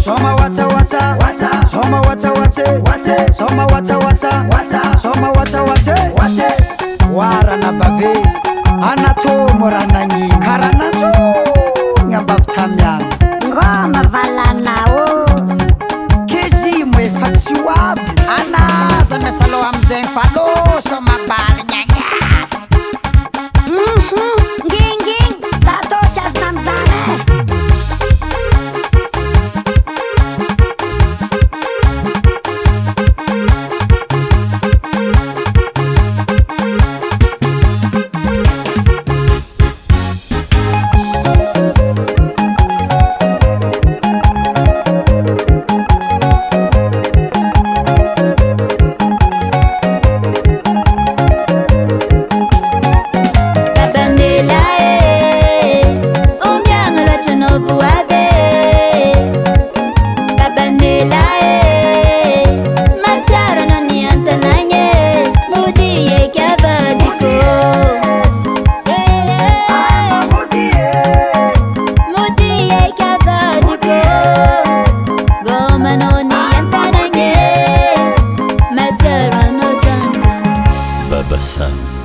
Soma wata wata wata, soma wata wate wate, soma wata wata wata, soma wata wate wate. Warana bave, anato morana nyi, karana tu nyambaftamya. Ngoma valana o. Kezi mwe fatsi wapi, ana zamesalo amzen falo soma bali nyanya. Ging ging, tato chas namzane. Babasan.